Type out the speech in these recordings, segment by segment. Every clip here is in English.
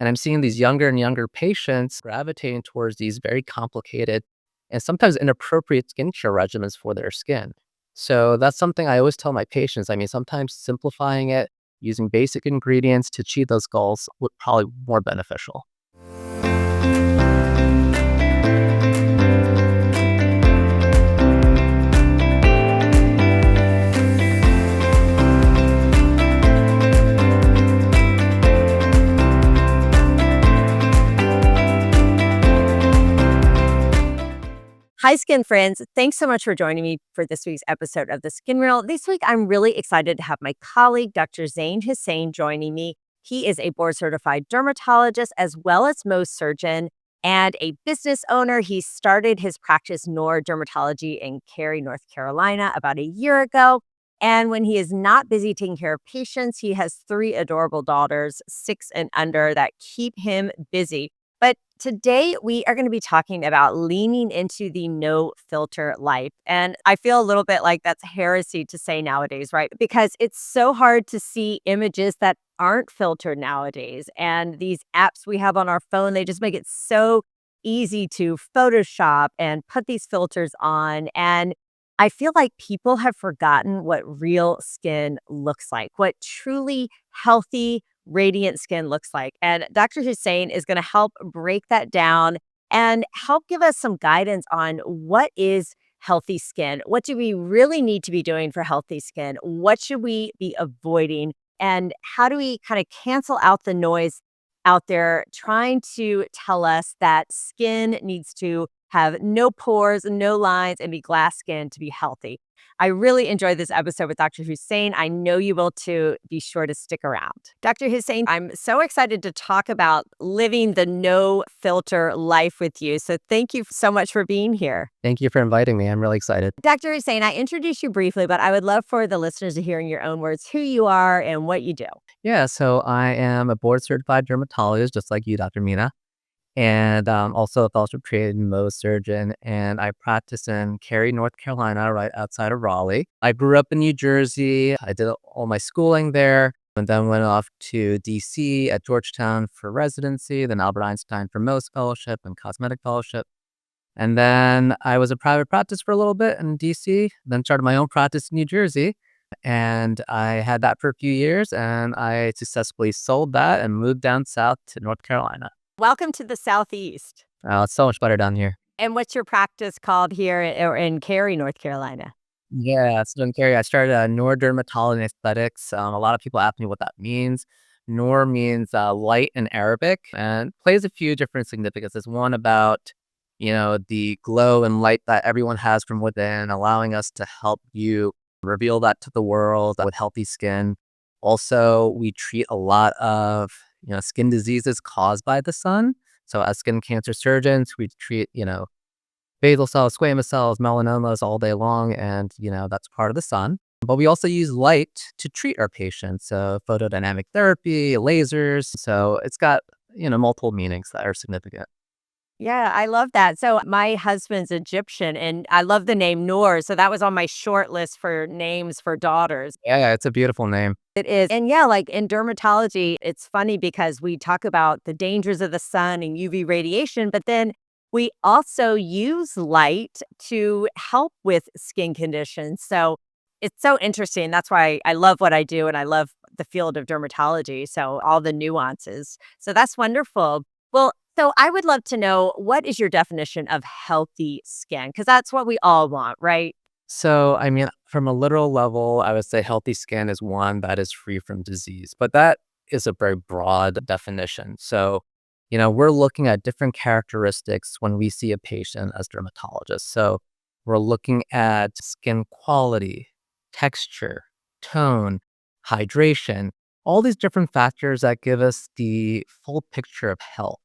And I'm seeing these younger and younger patients gravitating towards these very complicated and sometimes inappropriate skincare regimens for their skin. So that's something I always tell my patients. I mean, sometimes simplifying it, using basic ingredients to achieve those goals would probably be more beneficial. Hi, skin friends. Thanks so much for joining me for this week's episode of The Skin Reel. This week, I'm really excited to have my colleague, Dr. Zain Husain, joining me. He is a board certified dermatologist as well as Mohs surgeon and a business owner. He started his practice, Noor Dermatology, in Cary, North Carolina, about a year ago. And when he is not busy taking care of patients, he has three adorable daughters, 6 and under, that keep him busy. But today we are going to be talking about leaning into the no filter life. And I feel a little bit like that's heresy to say nowadays, right? Because it's so hard to see images that aren't filtered nowadays. And these apps we have on our phone, they just make it so easy to Photoshop and put these filters on. And I feel like people have forgotten what real skin looks like, what truly healthy, radiant skin looks like. And Dr. Hussein is going to help break that down and help give us some guidance on what is healthy skin. What do we really need to be doing for healthy skin? What should we be avoiding? And how do we kind of cancel out the noise out there trying to tell us that skin needs to have no pores, no lines, and be glass skin to be healthy? I really enjoyed this episode with Dr. Hussein. I know you will too. Be sure to stick around. Dr. Hussein, I'm so excited to talk about living the no filter life with you. So thank you so much for being here. Thank you for inviting me. I'm really excited. Dr. Hussein, I introduced you briefly, but I would love for the listeners to hear in your own words who you are and what you do. Yeah, so I am a board certified dermatologist, just like you, Dr. Mina, and also a fellowship trained Mohs surgeon. And I practice in Cary, North Carolina, right outside of Raleigh. I grew up in New Jersey. I did all my schooling there, and then went off to DC at Georgetown for residency, then Albert Einstein for Mohs fellowship and cosmetic fellowship. And then I was a private practice for a little bit in DC, then started my own practice in New Jersey. And I had that for a few years, and I successfully sold that and moved down south to North Carolina. Welcome to the Southeast. It's so much better down here. And what's your practice called here or in Cary, North Carolina? Yeah, so in Cary, I started Noor Dermatology and Aesthetics. A lot of people ask me what that means. Noor means light in Arabic and plays a few different significances. One about, the glow and light that everyone has from within, allowing us to help you reveal that to the world with healthy skin. Also, we treat a lot of, skin diseases caused by the sun. So as skin cancer surgeons, we treat, basal cells, squamous cells, melanomas all day long, and that's part of the sun. But we also use light to treat our patients, so photodynamic therapy, lasers. So it's got multiple meanings that are significant. Yeah, I love that. So my husband's Egyptian and I love the name Noor. So that was on my short list for names for daughters. Yeah, it's a beautiful name. It is. And yeah, like in dermatology, it's funny because we talk about the dangers of the sun and UV radiation, but then we also use light to help with skin conditions. So it's so interesting. That's why I love what I do and I love the field of dermatology. So all the nuances. So that's wonderful. Well, so I would love to know, what is your definition of healthy skin? Because that's what we all want, right? So, I mean, from a literal level, I would say healthy skin is one that is free from disease, but that is a very broad definition. So, we're looking at different characteristics when we see a patient as dermatologists. So, we're looking at skin quality, texture, tone, hydration, all these different factors that give us the full picture of health.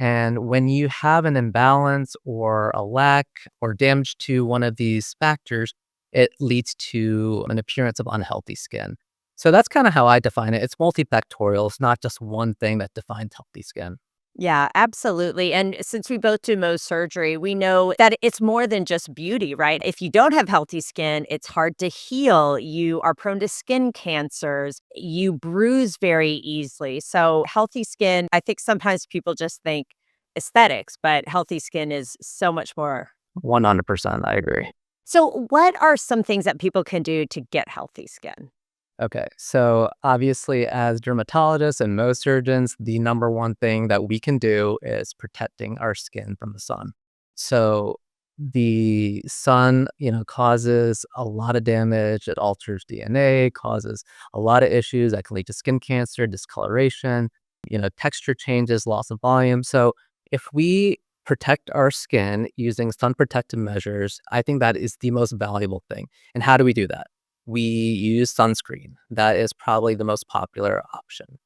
And when you have an imbalance or a lack or damage to one of these factors, it leads to an appearance of unhealthy skin. So that's kind of how I define it. It's multifactorial. It's not just one thing that defines healthy skin. Yeah, absolutely. And since we both do Mohs surgery, we know that it's more than just beauty, right? If you don't have healthy skin, it's hard to heal. You are prone to skin cancers. You bruise very easily. So, healthy skin, I think sometimes people just think aesthetics, but healthy skin is so much more. 100%, I agree. So, what are some things that people can do to get healthy skin? Okay, so obviously, as dermatologists and Mohs surgeons, the number one thing that we can do is protecting our skin from the sun. So the sun, causes a lot of damage. It alters DNA, causes a lot of issues that can lead to skin cancer, discoloration, texture changes, loss of volume. So if we protect our skin using sun protective measures, I think that is the most valuable thing. And how do we do that? We use sunscreen. That is probably the most popular option.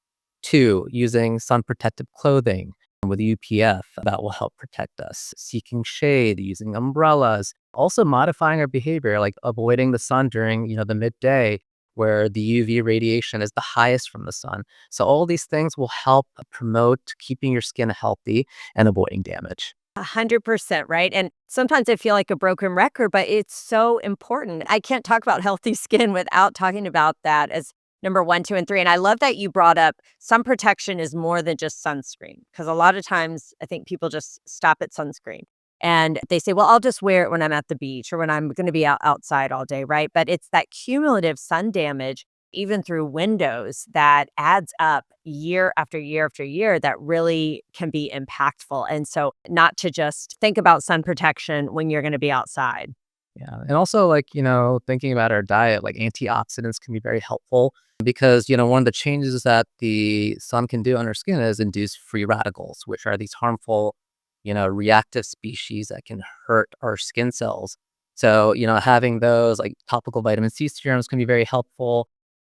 Two, using sun protective clothing with UPF that will help protect us. Seeking shade, using umbrellas, also modifying our behavior, like avoiding the sun during, the midday where the UV radiation is the highest from the sun. So all these things will help promote keeping your skin healthy and avoiding damage. 100%, right? And sometimes I feel like a broken record, but it's so important. I can't talk about healthy skin without talking about that as number one, two, and three. And I love that you brought up sun protection is more than just sunscreen, because a lot of times I think people just stop at sunscreen and they say, well, I'll just wear it when I'm at the beach or when I'm going to be outside all day, right? But it's that cumulative sun damage even through windows that adds up year after year after year that really can be impactful. And so, not to just think about sun protection when you're going to be outside. Yeah. And also, like, thinking about our diet, like antioxidants can be very helpful because, one of the changes that the sun can do on our skin is induce free radicals, which are these harmful, reactive species that can hurt our skin cells. So, having those like topical vitamin C serums can be very helpful.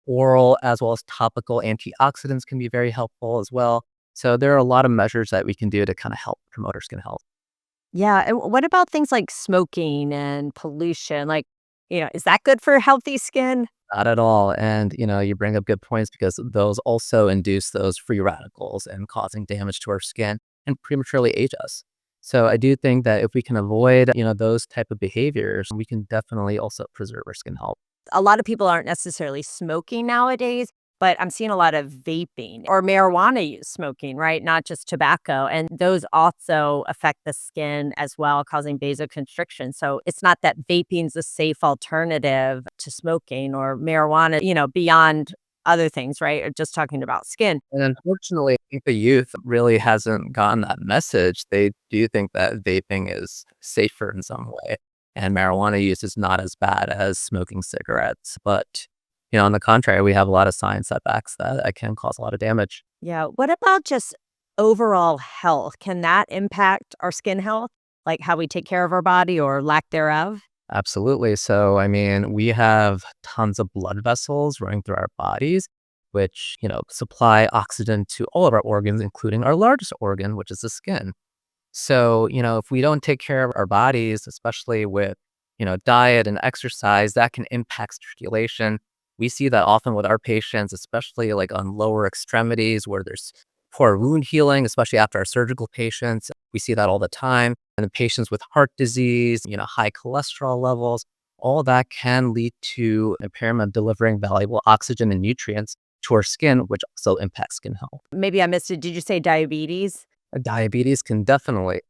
Oral as well as topical antioxidants can be very helpful as well. So, there are a lot of measures that we can do to kind of help promote our skin health. Yeah. And what about things like smoking and pollution? Like, is that good for healthy skin? Not at all. And, you bring up good points because those also induce those free radicals and causing damage to our skin and prematurely age us. So I do think that if we can avoid, those type of behaviors, we can definitely also preserve our skin health. A lot of people aren't necessarily smoking nowadays, but I'm seeing a lot of vaping or marijuana use smoking, right? Not just tobacco. And those also affect the skin as well, causing vasoconstriction. So it's not that vaping's a safe alternative to smoking or marijuana, beyond other things, right? Or just talking about skin. And unfortunately, I think the youth really hasn't gotten that message. They do think that vaping is safer in some way, and marijuana use is not as bad as smoking cigarettes. But, on the contrary, we have a lot of science that backs that it can cause a lot of damage. Yeah. What about just overall health? Can that impact our skin health? Like how we take care of our body or lack thereof? Absolutely. So, I mean, we have tons of blood vessels running through our bodies, which, supply oxygen to all of our organs, including our largest organ, which is the skin. So, if we don't take care of our bodies, especially with, diet and exercise, that can impact circulation. We see that often with our patients, especially like on lower extremities where there's poor wound healing, especially after our surgical patients. We see that all the time. And in patients with heart disease, high cholesterol levels, all that can lead to impairment of delivering valuable oxygen and nutrients to our skin, which also impacts skin health. Maybe I missed it. Did you say diabetes? Diabetes can definitely,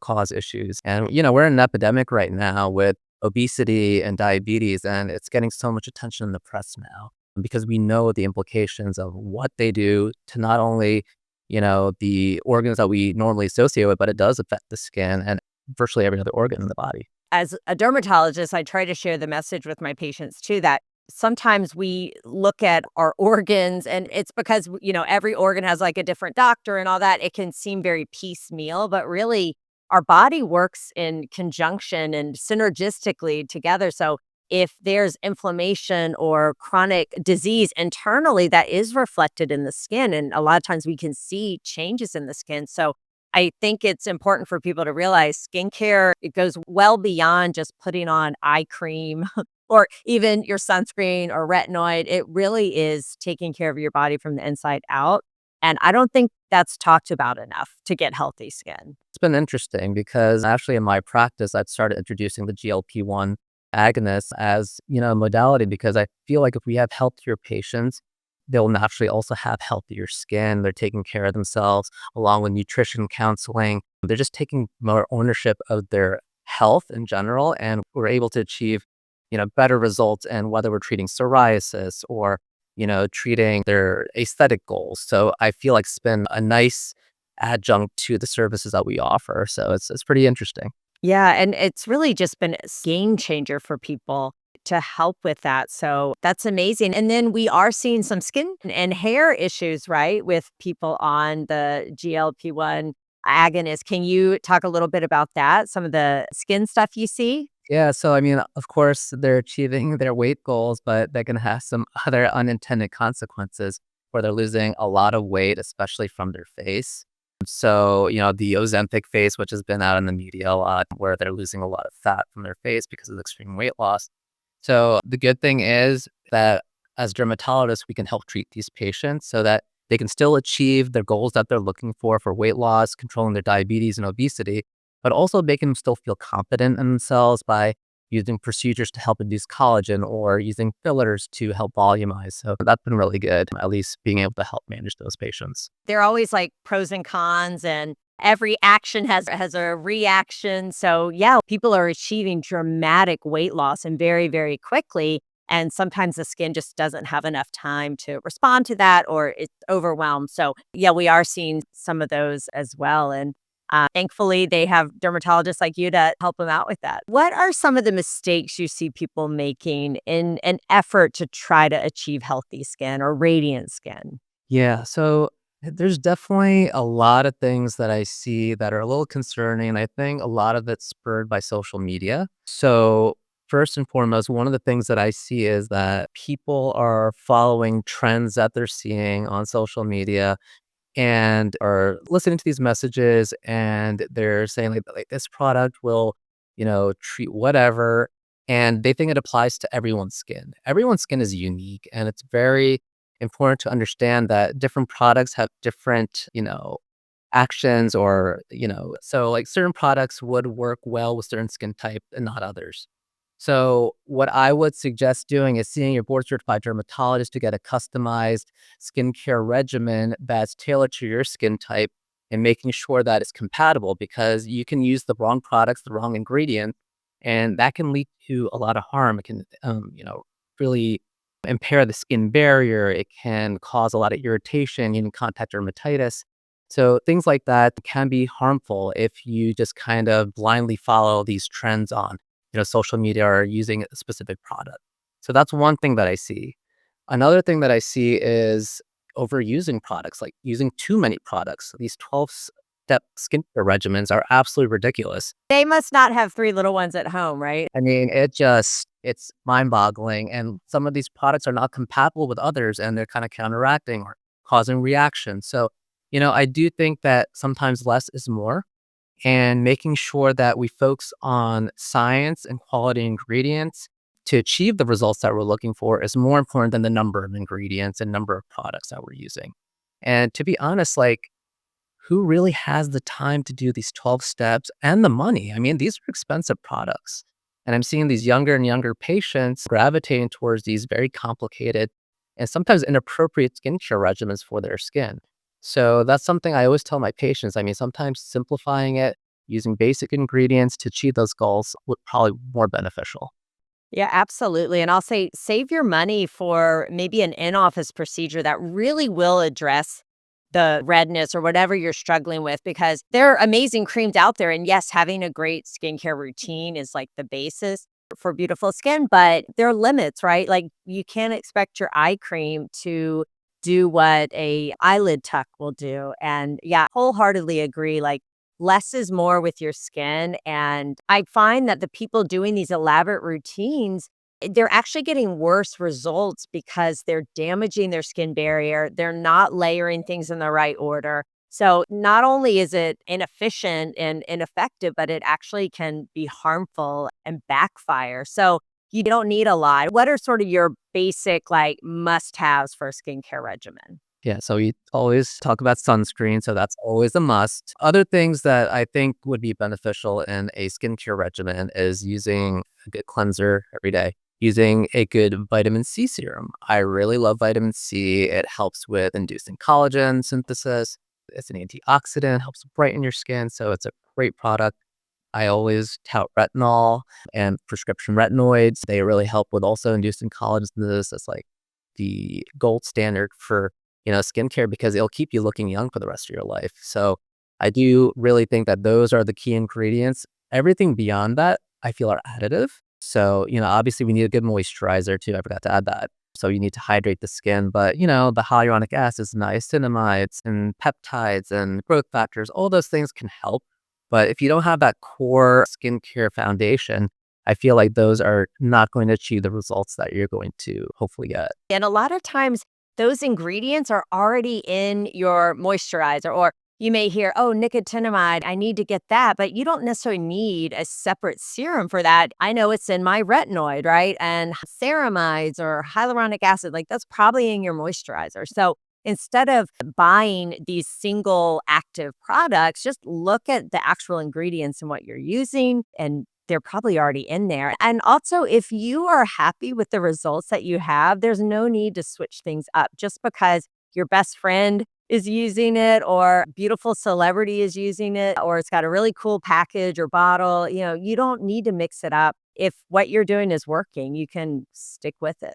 cause issues. And, we're in an epidemic right now with obesity and diabetes, and it's getting so much attention in the press now because we know the implications of what they do to not only, the organs that we normally associate with, but it does affect the skin and virtually every other organ in the body. As a dermatologist, I try to share the message with my patients too that sometimes we look at our organs and it's because, every organ has like a different doctor and all that. It can seem very piecemeal, but really our body works in conjunction and synergistically together. So if there's inflammation or chronic disease internally, that is reflected in the skin. And a lot of times we can see changes in the skin. So I think it's important for people to realize skincare, it goes well beyond just putting on eye cream or even your sunscreen or retinoid. It really is taking care of your body from the inside out. And I don't think that's talked about enough to get healthy skin. It's been interesting because actually in my practice, I've started introducing the GLP-1 agonists as, a modality because I feel like if we have healthier patients, they'll naturally also have healthier skin. They're taking care of themselves along with nutrition counseling. They're just taking more ownership of their health in general, and we're able to achieve, better results and whether we're treating psoriasis or, treating their aesthetic goals. So I feel like it's been a nice adjunct to the services that we offer. So it's pretty interesting. Yeah, and it's really just been a game changer for people to help with that. So that's amazing. And then we are seeing some skin and hair issues, right, with people on the GLP-1 agonist. Can you talk a little bit about that? Some of the skin stuff you see? Yeah, so I mean, of course, they're achieving their weight goals, but they can have some other unintended consequences where they're losing a lot of weight, especially from their face. So, the Ozempic face, which has been out in the media a lot, where they're losing a lot of fat from their face because of extreme weight loss. So, the good thing is that as dermatologists, we can help treat these patients so that they can still achieve their goals that they're looking for weight loss, controlling their diabetes and obesity, but also making them still feel confident in themselves by using procedures to help induce collagen or using fillers to help volumize. So that's been really good, at least being able to help manage those patients. There are always like pros and cons, and every action has a reaction. So yeah, people are achieving dramatic weight loss and very, very quickly. And sometimes the skin just doesn't have enough time to respond to that or it's overwhelmed. So yeah, we are seeing some of those as well. And thankfully, they have dermatologists like you to help them out with that. What are some of the mistakes you see people making in an effort to try to achieve healthy skin or radiant skin? Yeah, so there's definitely a lot of things that I see that are a little concerning. I think a lot of it's spurred by social media. So, first and foremost, one of the things that I see is that people are following trends that they're seeing on social media and are listening to these messages and they're saying like this product will, treat whatever. And they think it applies to everyone's skin. Everyone's skin is unique and it's very important to understand that different products have different, actions or, so like certain products would work well with certain skin type and not others. So, what I would suggest doing is seeing your board certified dermatologist to get a customized skincare regimen that's tailored to your skin type and making sure that it's compatible because you can use the wrong products, the wrong ingredient, and that can lead to a lot of harm. It can, really impair the skin barrier. It can cause a lot of irritation, even contact dermatitis. So, things like that can be harmful if you just kind of blindly follow these trends on social media or using a specific product. So that's one thing that I see. Another thing that I see is overusing products, like using too many products. These 12-step skincare regimens are absolutely ridiculous. They must not have 3 little ones at home, right? I mean, it's mind-boggling. And some of these products are not compatible with others and they're kind of counteracting or causing reactions. So, I do think that sometimes less is more and making sure that we focus on science and quality ingredients to achieve the results that we're looking for is more important than the number of ingredients and number of products that we're using. And to be honest, like who really has the time to do these 12 steps and the money? I mean, these are expensive products. And I'm seeing these younger and younger patients gravitating towards these very complicated and sometimes inappropriate skincare regimens for their skin. So that's something I always tell my patients. I mean, sometimes simplifying it, using basic ingredients to achieve those goals would probably be more beneficial. Yeah, absolutely. And I'll say save your money for maybe an in office procedure that really will address the redness or whatever you're struggling with because there are amazing creams out there. And yes, having a great skincare routine is like the basis for beautiful skin, but there are limits, right? Like you can't expect your eye cream to do what a eyelid tuck will do. And yeah, wholeheartedly agree. Like less is more with your skin. And I find that the people doing these elaborate routines, they're actually getting worse results because they're damaging their skin barrier. They're not layering things in the right order. So not only is it inefficient and ineffective, but it actually can be harmful and backfire. So you don't need a lot. What are sort of your basic like must-haves for a skincare regimen? Yeah, so we always talk about sunscreen, so that's always a must. Other things that I think would be beneficial in a skincare regimen is using a good cleanser every day, using a good vitamin C serum. I really love vitamin C. It helps with inducing collagen synthesis. It's an antioxidant, helps brighten your skin, so it's a great product. I always tout retinol and prescription retinoids. They really help with also inducing collagen synthesis. That's like the gold standard for, skincare because it'll keep you looking young for the rest of your life. So I do really think that those are the key ingredients. Everything beyond that, I feel are additive. So, obviously we need a good moisturizer too. I forgot to add that. So you need to hydrate the skin, but the hyaluronic acids, niacinamides and peptides and growth factors, all those things can help. But if you don't have that core skincare foundation, I feel like those are not going to achieve the results that you're going to hopefully get. And a lot of times, those ingredients are already in your moisturizer, or you may hear, oh, nicotinamide, I need to get that, but you don't necessarily need a separate serum for that. I know it's in my retinoid, right? And ceramides or hyaluronic acid, like that's probably in your moisturizer. So instead of buying these single active products, just look at the actual ingredients and what you're using, and they're probably already in there. And also, if you are happy with the results that you have, there's no need to switch things up just because your best friend is using it or beautiful celebrity is using it or it's got a really cool package or bottle. You don't need to mix it up. If what you're doing is working, you can stick with it.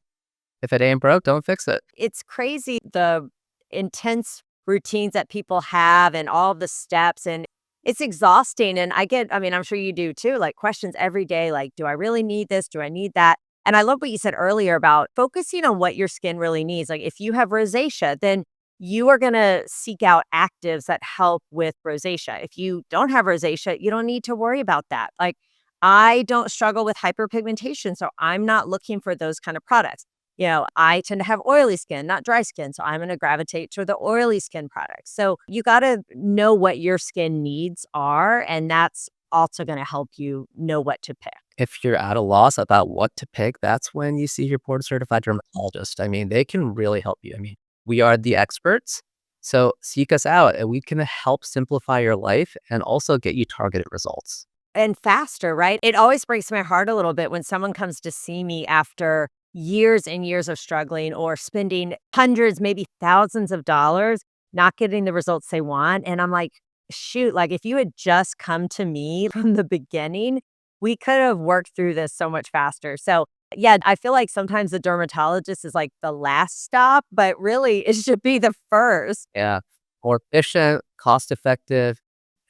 If it ain't broke, don't fix it. It's crazy the intense routines that people have and all the steps, and it's exhausting. And I mean, I'm sure you do too, like questions every day, like, do I really need this? Do I need that? And I love what you said earlier about focusing on what your skin really needs. Like if you have rosacea, then you are going to seek out actives that help with rosacea. If you don't have rosacea, you don't need to worry about that. Like I don't struggle with hyperpigmentation, so I'm not looking for those kind of products. I tend to have oily skin, not dry skin. So I'm going to gravitate to the oily skin products. So you got to know what your skin needs are. And that's also going to help you know what to pick. If you're at a loss about what to pick, that's when you see your board certified dermatologist. I mean, they can really help you. I mean, we are the experts. So seek us out and we can help simplify your life and also get you targeted results. And faster, right? It always breaks my heart a little bit when someone comes to see me after years and years of struggling or spending hundreds, maybe thousands of dollars, not getting the results they want. And I'm like, shoot, like if you had just come to me from the beginning, we could have worked through this so much faster. So, yeah, I feel like sometimes the dermatologist is like the last stop, but really it should be the first. Yeah. More efficient, cost effective.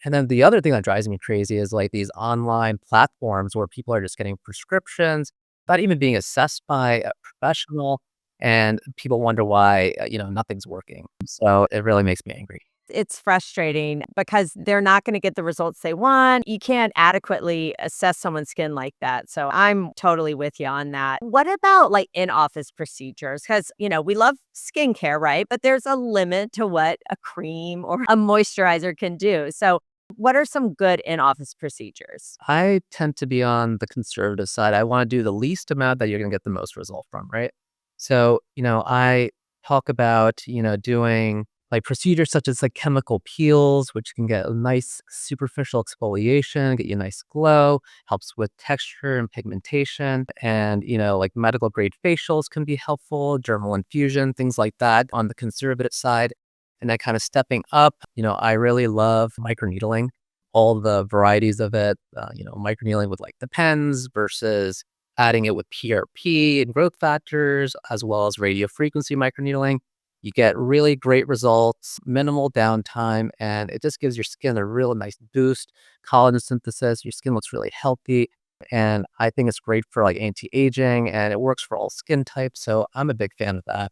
And then the other thing that drives me crazy is like these online platforms where people are just getting prescriptions, not even being assessed by a professional. And people wonder why, nothing's working. So it really makes me angry. It's frustrating because they're not going to get the results they want. You can't adequately assess someone's skin like that. So I'm totally with you on that. What about like in office procedures? Because, we love skincare, right? But there's a limit to what a cream or a moisturizer can do. So, what are some good in office procedures? I tend to be on the conservative side. I want to do the least amount that you're going to get the most result from, right? So, I talk about, doing like procedures such as like chemical peels, which can get a nice superficial exfoliation, get you a nice glow, helps with texture and pigmentation. And, like medical grade facials can be helpful, dermal infusion, things like that on the conservative side. And then kind of stepping up, I really love microneedling, all the varieties of it, microneedling with like the pens versus adding it with PRP and growth factors, as well as radio frequency microneedling. You get really great results, minimal downtime, and it just gives your skin a real nice boost. Collagen synthesis, your skin looks really healthy. And I think it's great for like anti aging and it works for all skin types. So I'm a big fan of that.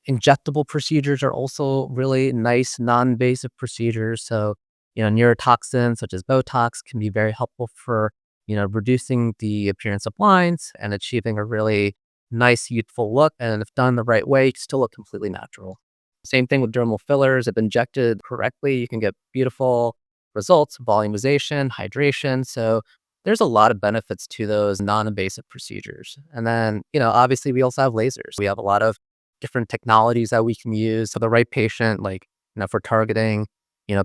Injectable procedures are also really nice, non-invasive procedures. So, neurotoxins such as Botox can be very helpful for, reducing the appearance of lines and achieving a really nice, youthful look. And if done the right way, you still look completely natural. Same thing with dermal fillers. If injected correctly, you can get beautiful results, volumization, hydration. So there's a lot of benefits to those non-invasive procedures. And then, obviously we also have lasers. We have a lot of different technologies that we can use for the right patient, like, for targeting,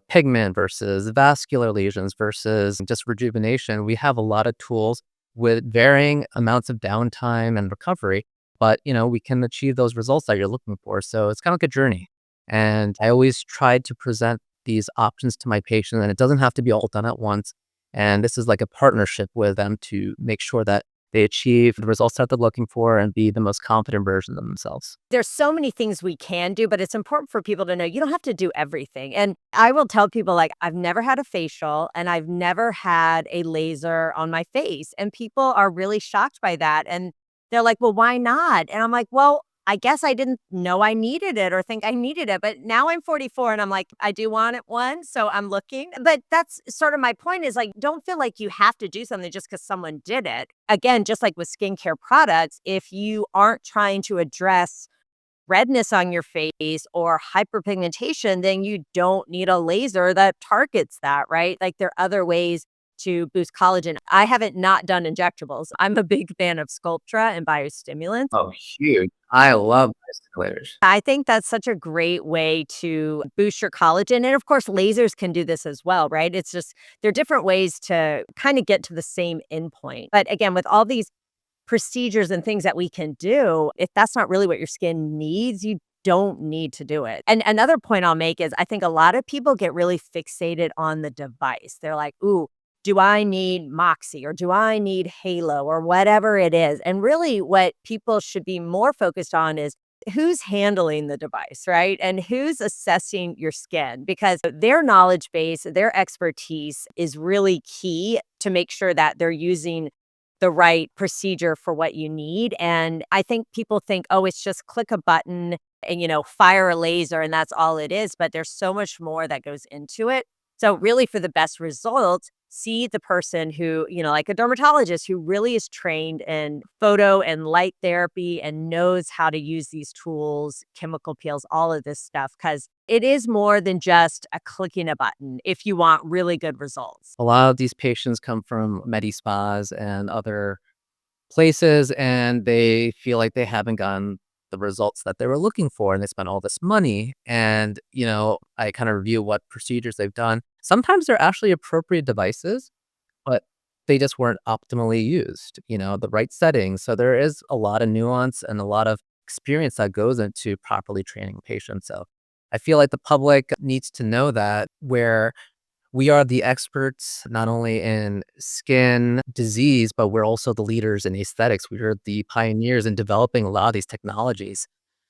pigment versus vascular lesions versus just rejuvenation. We have a lot of tools with varying amounts of downtime and recovery, but, we can achieve those results that you're looking for. So it's kind of like a journey. And I always try to present these options to my patient, and it doesn't have to be all done at once. And this is like a partnership with them to make sure that they achieve the results that they're looking for and be the most confident version of themselves. There's so many things we can do, but it's important for people to know you don't have to do everything. And I will tell people, like, I've never had a facial and I've never had a laser on my face. And people are really shocked by that. And they're like, well, why not? And I'm like, well, I guess I didn't know I needed it or think I needed it. But now I'm 44 and I'm like, I do want it one. So I'm looking. But that's sort of my point is like, don't feel like you have to do something just because someone did it. Again, just like with skincare products, if you aren't trying to address redness on your face or hyperpigmentation, then you don't need a laser that targets that, right? Like there are other ways to boost collagen. I haven't not done injectables. I'm a big fan of Sculptra and biostimulants. Oh, huge. I love bicyclers. I think that's such a great way to boost your collagen. And of course, lasers can do this as well, right? It's just there are different ways to kind of get to the same endpoint. But again, with all these procedures and things that we can do, if that's not really what your skin needs, you don't need to do it. And another point I'll make is I think a lot of people get really fixated on the device. They're like, ooh, do I need Moxie or do I need Halo or whatever it is? And really, what people should be more focused on is who's handling the device, right? And who's assessing your skin because their knowledge base, their expertise is really key to make sure that they're using the right procedure for what you need. And I think people think, oh, it's just click a button and, fire a laser and that's all it is. But there's so much more that goes into it. So really for the best results, see the person who, like a dermatologist who really is trained in photo and light therapy and knows how to use these tools, chemical peels, all of this stuff, because it is more than just a clicking a button if you want really good results. A lot of these patients come from medi spas and other places, and they feel like they haven't gotten the results that they were looking for, and they spent all this money. And, I kind of review what procedures they've done. Sometimes they're actually appropriate devices, but they just weren't optimally used, the right settings. So there is a lot of nuance and a lot of experience that goes into properly training patients. So I feel like the public needs to know that where we are the experts not only in skin disease, but we're also the leaders in aesthetics. We are the pioneers in developing a lot of these technologies.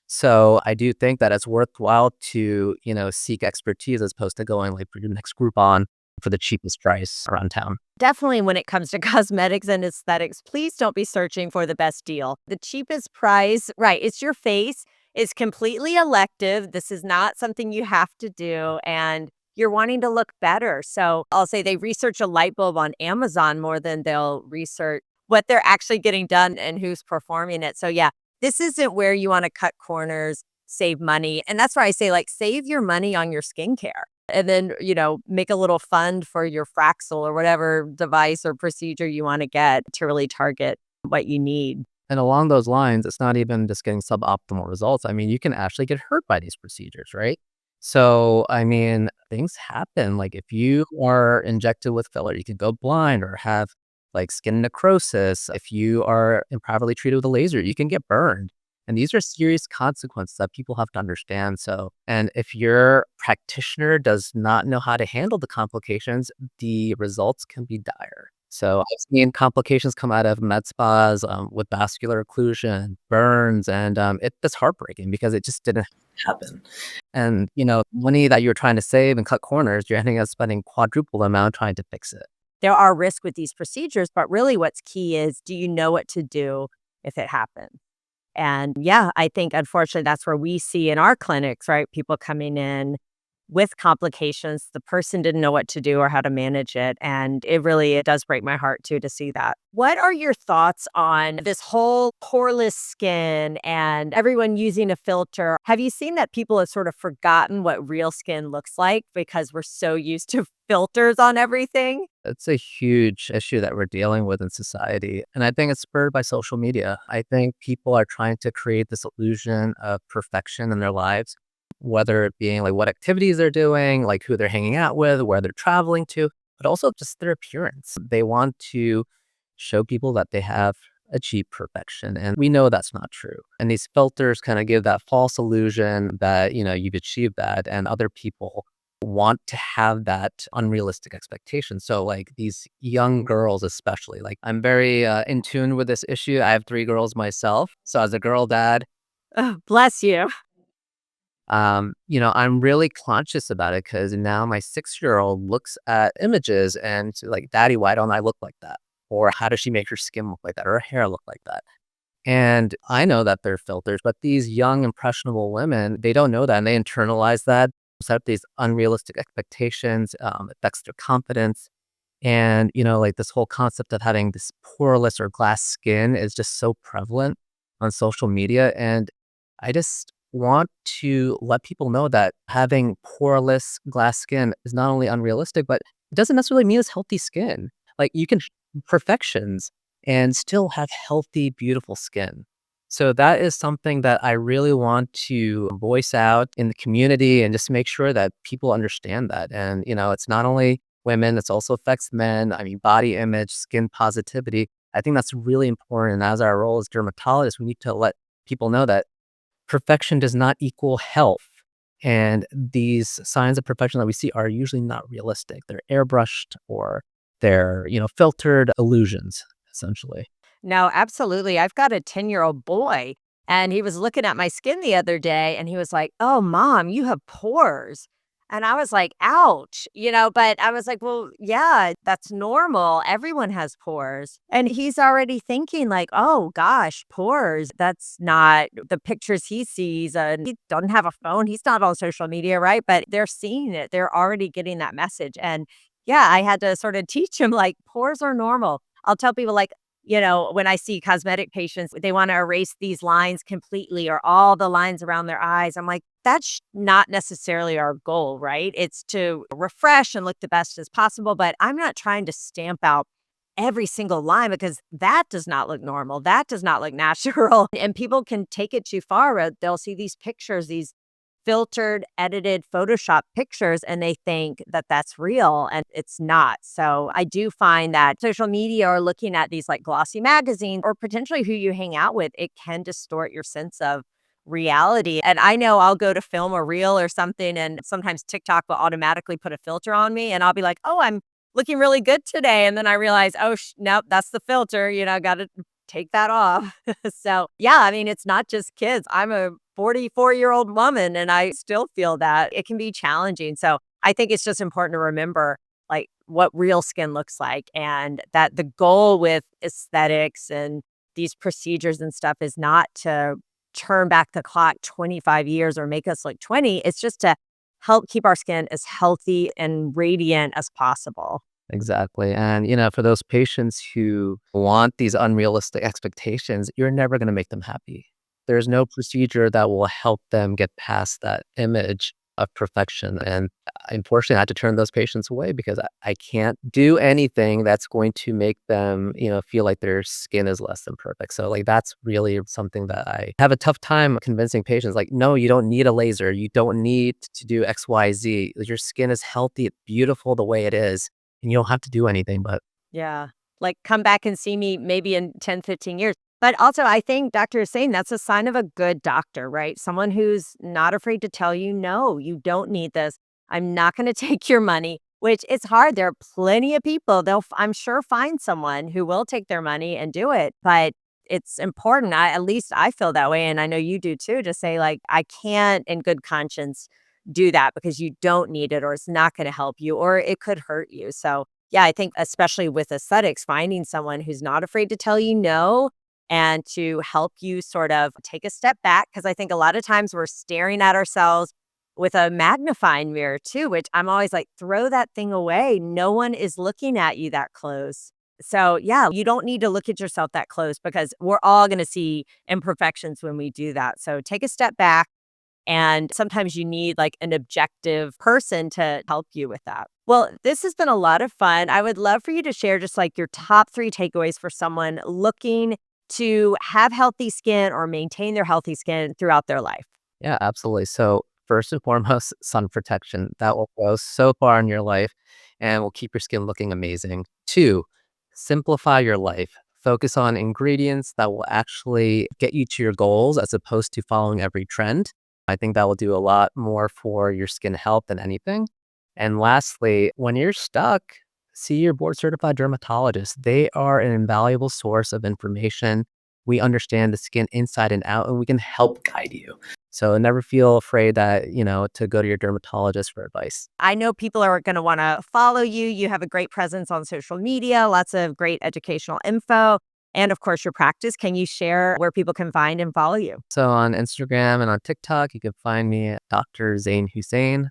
So I do think that it's worthwhile to, seek expertise as opposed to going like for your next Groupon for the cheapest price around town. Definitely when it comes to cosmetics and aesthetics, please don't be searching for the best deal. The cheapest price, right? It's your face. It's completely elective. This is not something you have to do. And you're wanting to look better. So I'll say they research a light bulb on Amazon more than they'll research what they're actually getting done and who's performing it. So yeah, this isn't where you want to cut corners, save money. And that's why I say like save your money on your skincare. And then, make a little fund for your Fraxel or whatever device or procedure you want to get to really target what you need. And along those lines, it's not even just getting suboptimal results. I mean, you can actually get hurt by these procedures, right? So, I mean, things happen. Like if you are injected with filler, you can go blind or have like skin necrosis. If you are improperly treated with a laser, you can get burned. And these are serious consequences that people have to understand. So, and if your practitioner does not know how to handle the complications, the results can be dire. So I've seen complications come out of med spas with vascular occlusion, burns, and it's heartbreaking because it just didn't happen. And money that you're trying to save and cut corners, you're ending up spending quadruple the amount trying to fix it. There are risks with these procedures, but really what's key is do you know what to do if it happens? And yeah, I think unfortunately that's where we see in our clinics, right? People coming in with complications. The person didn't know what to do or how to manage it. And it does break my heart too to see that. What are your thoughts on this whole poreless skin and everyone using a filter? Have you seen that people have sort of forgotten what real skin looks like because we're so used to filters on everything? It's a huge issue that we're dealing with in society. And I think it's spurred by social media. I think people are trying to create this illusion of perfection in their lives, whether it being like what activities they're doing, like who they're hanging out with, where they're traveling to, but also just their appearance. They want to show people that they have achieved perfection. And we know that's not true. And these filters kind of give that false illusion that, you've achieved that, and other people want to have that unrealistic expectation. So, like these young girls, especially, like I'm very in tune with this issue. I have three girls myself. So, as a girl dad, Oh, bless you. I'm really conscious about it because now my 6-year old looks at images and like, Daddy, why don't I look like that? Or how does she make her skin look like that? Or her hair look like that? And I know that they're filters, but these young, impressionable women, they don't know that. And they internalize that, set up these unrealistic expectations, affects their confidence. And, like this whole concept of having this poreless or glass skin is just so prevalent on social media. And I just want to let people know that having poreless glass skin is not only unrealistic, but it doesn't necessarily mean it's healthy skin. Like you can perfections and still have healthy, beautiful skin. So that is something that I really want to voice out in the community and just make sure that people understand that. And, it's not only women, it also affects men. I mean, body image, skin positivity. I think that's really important. And as our role as dermatologists, we need to let people know that perfection does not equal health. And these signs of perfection that we see are usually not realistic. They're airbrushed or they're, filtered illusions, essentially. No, absolutely. I've got a 10-year-old boy, and he was looking at my skin the other day, and he was like, "Oh, mom, you have pores." And I was like, "Ouch," but I was like, "Well, yeah, that's normal. Everyone has pores." And he's already thinking like, "Oh gosh, pores. That's not the pictures he sees." And he doesn't have a phone. He's not on social media, right? But they're seeing it. They're already getting that message. And yeah, I had to sort of teach him like pores are normal. I'll tell people like, when I see cosmetic patients, they want to erase these lines completely or all the lines around their eyes. I'm like, that's not necessarily our goal, right? It's to refresh and look the best as possible. But I'm not trying to stamp out every single line because that does not look normal. That does not look natural. And people can take it too far. They'll see these pictures, these filtered, edited Photoshop pictures, and they think that that's real and it's not. So I do find that social media or looking at these like glossy magazines or potentially who you hang out with, it can distort your sense of reality. And I know I'll go to film a reel or something, and sometimes TikTok will automatically put a filter on me, and I'll be like, "Oh, I'm looking really good today." And then I realize, "Oh, nope, that's the filter. Got to take that off." So, yeah, I mean, it's not just kids. I'm a 44-year-old woman and I still feel that it can be challenging. So, I think it's just important to remember like what real skin looks like and that the goal with aesthetics and these procedures and stuff is not to turn back the clock 25 years or make us look 20. It's just to help keep our skin as healthy and radiant as possible. Exactly. And, for those patients who want these unrealistic expectations, you're never going to make them happy. There's no procedure that will help them get past that image of perfection. And unfortunately, I had to turn those patients away because I can't do anything that's going to make them, feel like their skin is less than perfect. So, like, that's really something that I have a tough time convincing patients. Like, no, you don't need a laser. You don't need to do XYZ. Your skin is healthy, it's beautiful the way it is and you don't have to do anything, but Yeah. Like, come back and see me maybe in 10, 15 years. But also, I think Doctor is saying that's a sign of a good doctor, right? Someone who's not afraid to tell you, no, you don't need this. I'm not going to take your money, which it's hard. There are plenty of people. I'm sure, find someone who will take their money and do it. But it's important. At least I feel that way. And I know you do too, to say, like, I can't in good conscience do that because you don't need it or it's not going to help you or it could hurt you. So, yeah, I think especially with aesthetics, finding someone who's not afraid to tell you no and to help you sort of take a step back. Because I think a lot of times we're staring at ourselves with a magnifying mirror too, which I'm always like, throw that thing away. No one is looking at you that close. So, yeah, you don't need to look at yourself that close because we're all going to see imperfections when we do that. So, take a step back. And sometimes you need like an objective person to help you with that. Well, this has been a lot of fun. I would love for you to share just like your top 3 takeaways for someone looking to have healthy skin or maintain their healthy skin throughout their life. Yeah, absolutely. So, first and foremost, sun protection. That will go so far in your life and will keep your skin looking amazing. Two, simplify your life. Focus on ingredients that will actually get you to your goals as opposed to following every trend. I think that will do a lot more for your skin health than anything. And lastly, when you're stuck, see your board certified dermatologist. They are an invaluable source of information. We understand the skin inside and out, and we can help guide you. So never feel afraid that, to go to your dermatologist for advice. I know people are going to want to follow you. You have a great presence on social media, lots of great educational info, and of course, your practice. Can you share where people can find and follow you? So on Instagram and on TikTok, you can find me at Dr. Zain Husain,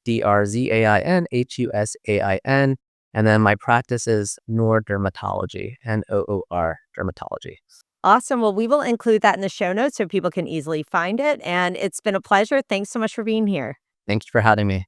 DrZainHusain. And then my practice is Noor Dermatology, Noor Dermatology. Awesome. Well, we will include that in the show notes so people can easily find it. And it's been a pleasure. Thanks so much for being here. Thank you for having me.